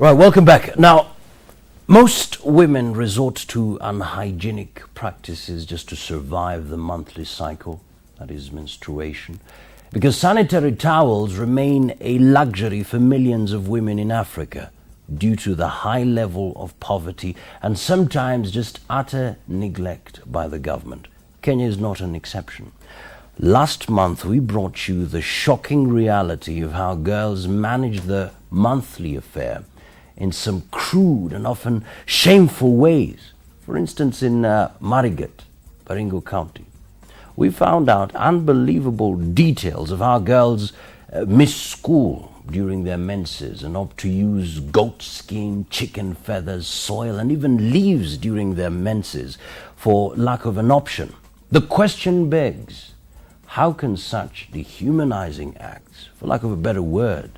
Right, welcome back. Now, most women resort to unhygienic practices just to survive the monthly cycle, that is menstruation, because sanitary towels remain a luxury for millions of women in Africa due to the high level of poverty and sometimes just utter neglect by the government. Kenya is not an exception. Last month, we brought you the shocking reality of how girls manage the monthly affair in some crude and often shameful ways. For instance, in Marigat, Baringo County, we found out unbelievable details of how girls miss school during their menses and opt to use goat skin, chicken feathers, soil, and even leaves during their menses for lack of an option. The question begs, how can such dehumanizing acts, for lack of a better word,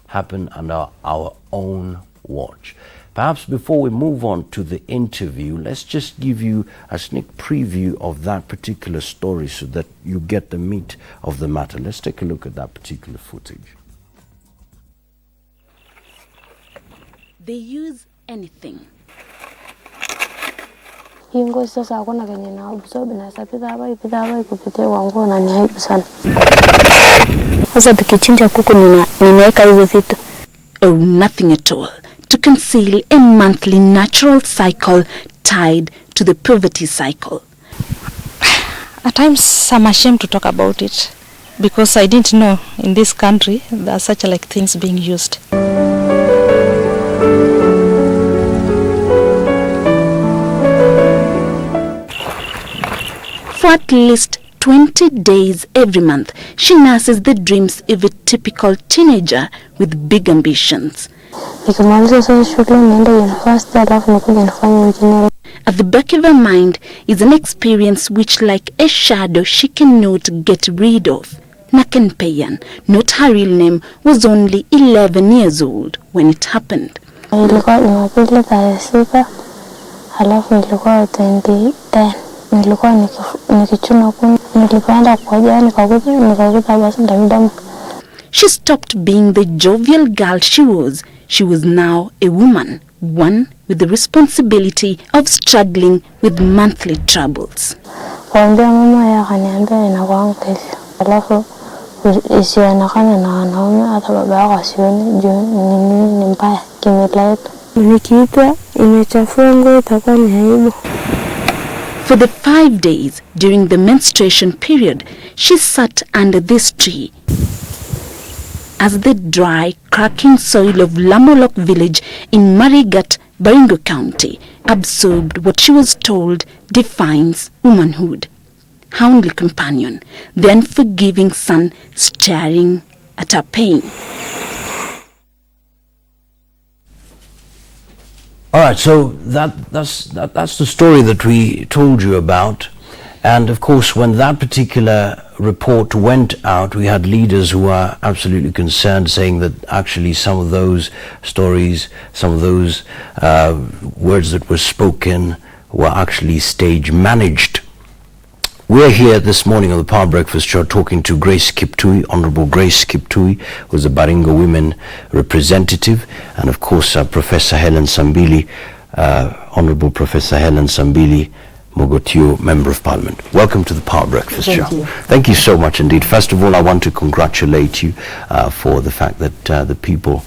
happen under our own watch? Perhaps before we move on to the interview, let's just give you a sneak preview of that particular story so that you get the meat of the matter. Let's take a look at that particular footage. They use anything. Or nothing at all to conceal a monthly natural cycle tied to the poverty cycle. At times I'm ashamed to talk about it because I didn't know in this country there are such like things being used. For at least 20 days every month, she nurses the dreams of a typical teenager with big ambitions. At the back of her mind is an experience which, like a shadow, she cannot get rid of. Naken Payan, not her real name, was only 11 years old when it happened. She stopped being the jovial girl she was. She was now a woman, one with the responsibility of struggling with monthly troubles. For the 5 days during the menstruation period, she sat under this tree as the dry, cracking soil of Lamolok village in Marigat, Baringo County, absorbed what she was told defines womanhood. Her only companion, the unforgiving sun staring at her pain. All right, so that's the story that we told you about. And of course, when that particular report went out, we had leaders who are absolutely concerned, saying that actually some of those stories, some of those words that were spoken were actually stage managed. We're here this morning on the Power Breakfast Show talking to Grace Kiptui, Honorable Grace Kiptui, who's the Baringo Women representative, and of course Professor Hellen Sambili, Honorable Professor Hellen Sambili Mogotio, Member of Parliament. Welcome to the Power Breakfast Show. Thank you so much indeed. First of all, I want to congratulate you for the fact that the people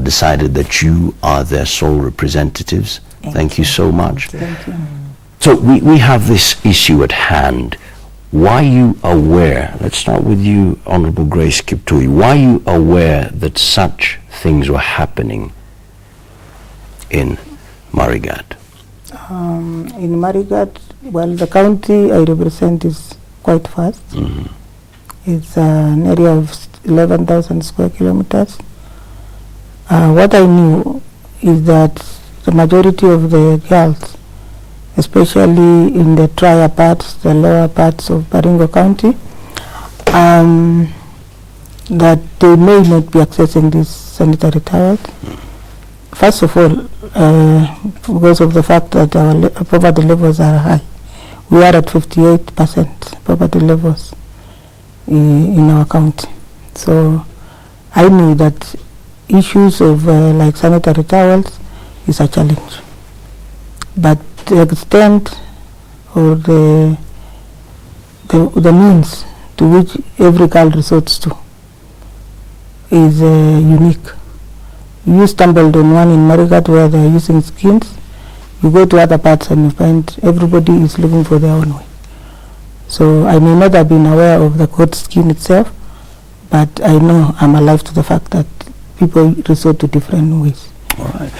decided that you are their sole representatives. Thank you so much. Thank you. So we have this issue at hand. Why are you aware, let's start with you, Honorable Grace Kiptui, why are you aware that such things were happening in Marigat? In Marigat, well, the county I represent is quite vast. Mm-hmm. It's an area of 11,000 square kilometers. What I knew is that the majority of the girls, especially in the drier parts, the lower parts of Baringo County, that they may not be accessing these sanitary towels. First of all, because of the fact that our poverty levels are high. We are at 58% poverty levels in our county. So I knew that issues of like sanitary towels is a challenge. But the extent or the means to which every girl resorts to is unique. You stumbled on one in Marigat where they are using skins. You go to other parts and you find everybody is looking for their own way. So I may not have been aware of the goat skin itself, but I know I'm alive to the fact that people resort to different ways. All right.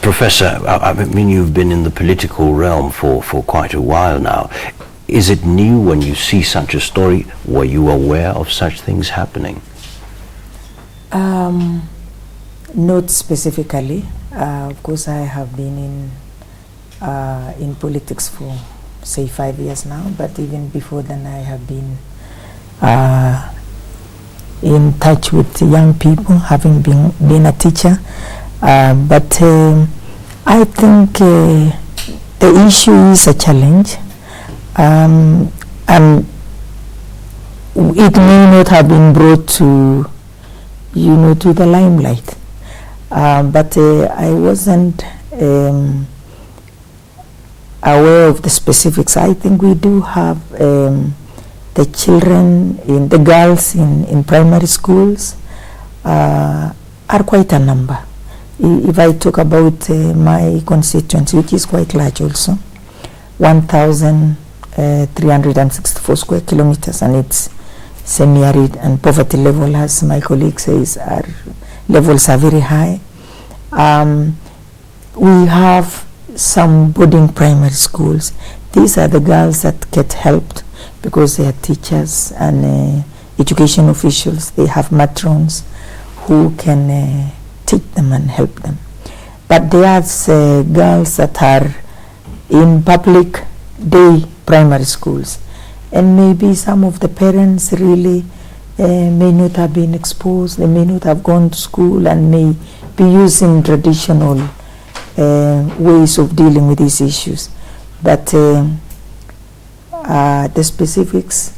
Professor, I mean, you've been in the political realm for quite a while now. Is it new when you see such a story? Were you aware of such things happening? Not specifically. Of course, I have been in politics for, say, 5 years now, but even before then I have been in touch with young people, having been a teacher. But I think the issue is a challenge, and it may not have been brought to, to the limelight. But I wasn't aware of the specifics. I think we do have the children, the girls in primary schools are quite a number. If I talk about my constituency, which is quite large also, 1,364 square kilometers, and it's semi-arid, and poverty level, as my colleague says, levels are very high. We have some boarding primary schools. These are the girls that get helped because they are teachers and education officials. They have matrons who can teach them and help them. But there's girls that are in public day primary schools, and maybe some of the parents really may not have been exposed. They may not have gone to school and may be using traditional ways of dealing with these issues. But the specifics,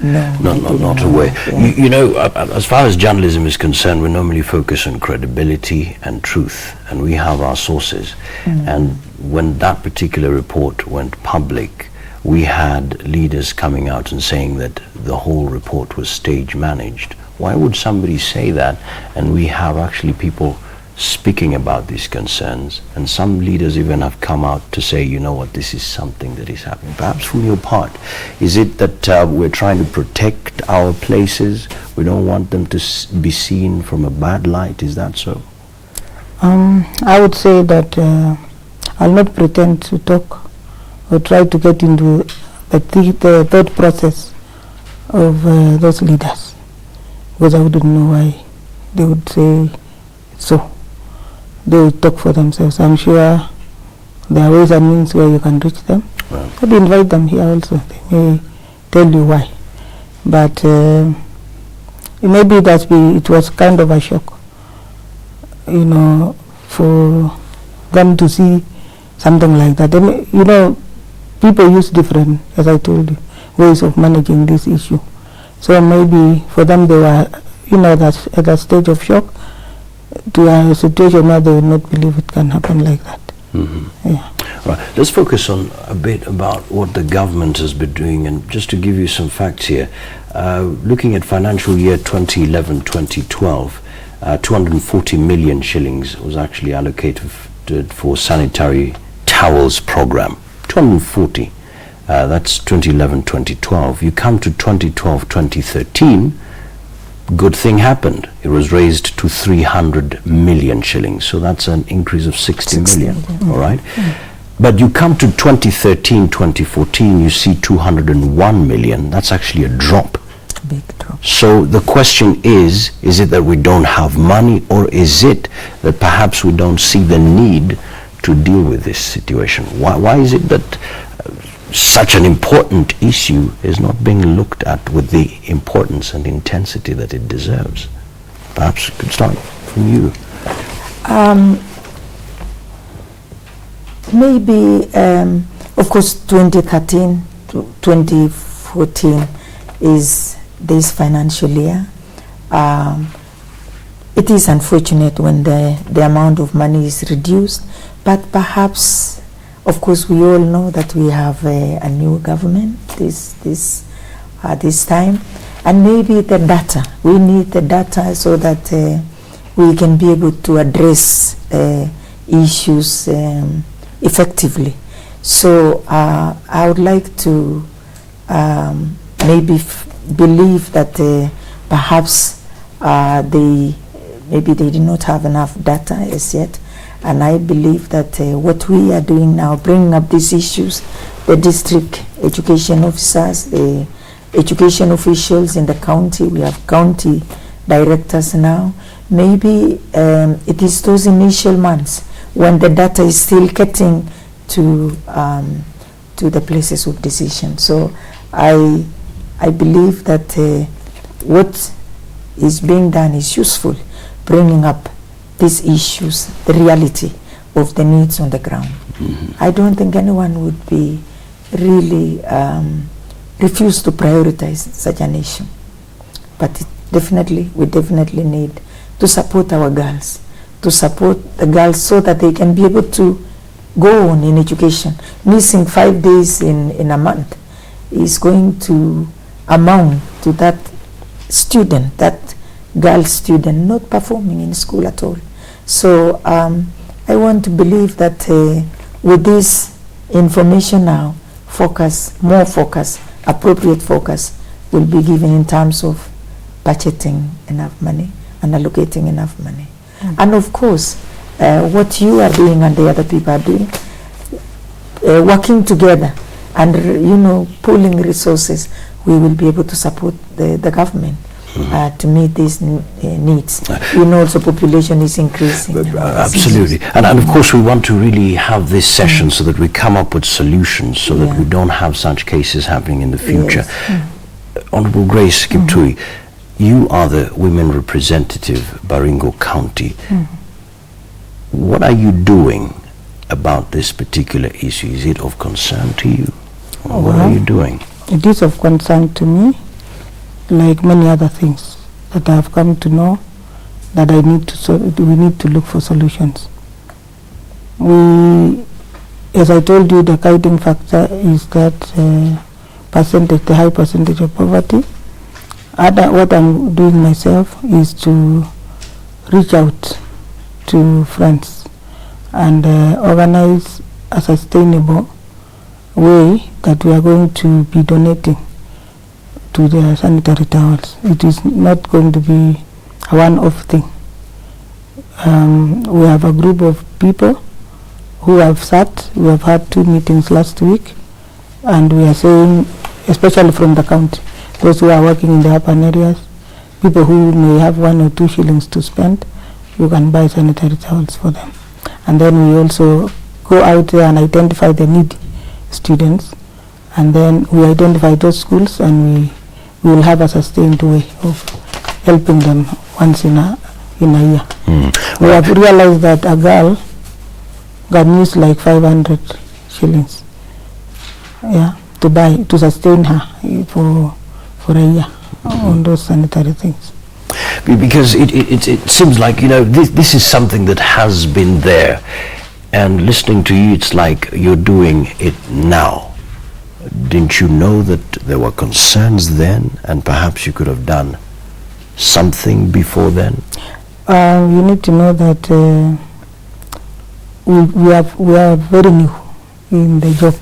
no. Not aware. Yeah. As far as journalism is concerned, we normally focus on credibility and truth, and we have our sources. And when that particular report went public, we had leaders coming out and saying that the whole report was stage managed. Why would somebody say that? And we have actually people speaking about these concerns, and some leaders even have come out to say, you know what, this is something that is happening. Perhaps from your part, is it that we're trying to protect our places? We don't want them to be seen from a bad light. Is that so? I would say that I'll not pretend to talk or try to get into the thought process of those leaders, because I wouldn't know why they would say so. They will talk for themselves. I'm sure there are ways and means where you can reach them. Well, maybe invite them here also. They may tell you why. But it may be that it was kind of a shock, for them to see something like that. They people use different, as I told you, ways of managing this issue. So maybe for them they were, that at that stage of shock, to a situation where they would not believe it can happen like that. Yeah. Right. Let's focus on a bit about what the government has been doing, and just to give you some facts here, looking at financial year 2011-2012, 240 million shillings was actually allocated for sanitary towels program. 240. That's 2011-2012. You come to 2012-2013. Good thing happened. It was raised to 300 million shillings. So that's an increase of 60 million. All right. But you come to 2013-2014, you see 201 million. That's actually a drop. Big drop. So the question is it that we don't have money, or is it that perhaps we don't see the need to deal with this situation? Why is it that such an important issue is not being looked at with the importance and intensity that it deserves? Perhaps we could start from you. Maybe, of course, 2013 to 2014 is this financial year. it is unfortunate when the amount of money is reduced, but perhaps, of course, we all know that we have a new government this time, and maybe the data. We need the data so that we can be able to address issues effectively. So I would like to maybe believe that perhaps maybe they did not have enough data as yet, and I believe that what we are doing now, bringing up these issues, the district education officers, the education officials in the county, we have county directors now, maybe it is those initial months when the data is still getting to the places of decision. So I believe that what is being done is useful, bringing up these issues, the reality of the needs on the ground. I don't think anyone would be really refuse to prioritize such an issue. But we definitely need to support our girls, to support the girls so that they can be able to go on in education. Missing 5 days in a month is going to amount to that student, that girl student, not performing in school at all. So I want to believe that with this information now, more focus, appropriate focus will be given in terms of budgeting enough money and allocating enough money. And of course, what you are doing and the other people are doing, working together and pooling resources, we will be able to support the government to meet these needs. Also population is increasing. Absolutely. And of course we want to really have this session so that we come up with solutions so that we don't have such cases happening in the future. Yes. Honorable Grace Kiptui, you are the women representative, Baringo County. What are you doing about this particular issue? Is it of concern to you? Or what are you doing? It is of concern to me, like many other things that I have come to know that we need to look for solutions. As I told you, the guiding factor is that the high percentage of poverty. What I'm doing myself is to reach out to friends and organize a sustainable way that we are going to be donating to the sanitary towels. It is not going to be a one-off thing. We have a group of people who have sat. We have had 2 meetings last week, and we are saying, especially from the county, those who are working in the urban areas, people who may have 1 or 2 shillings to spend, you can buy sanitary towels for them. And then we also go out there and identify the needy students, and then we identify those schools, and we will have a sustained way of helping them once in a year. We have realized that a girl can use like 500 shillings to sustain her for a year on those sanitary things. Because it seems like, this is something that has been there, and listening to you, it's like you're doing it now. Didn't you know that there were concerns then, and perhaps you could have done something before then? You need to know that we are very new in the job.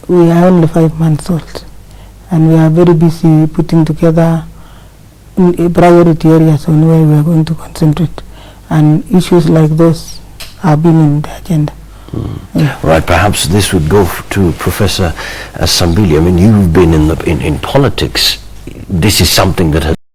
We are only 5 months old, and we are very busy putting together priority areas on where we are going to concentrate, and issues like those have been in the agenda. Right, perhaps this would go to Professor Sambili. I mean, you've been in politics. This is something that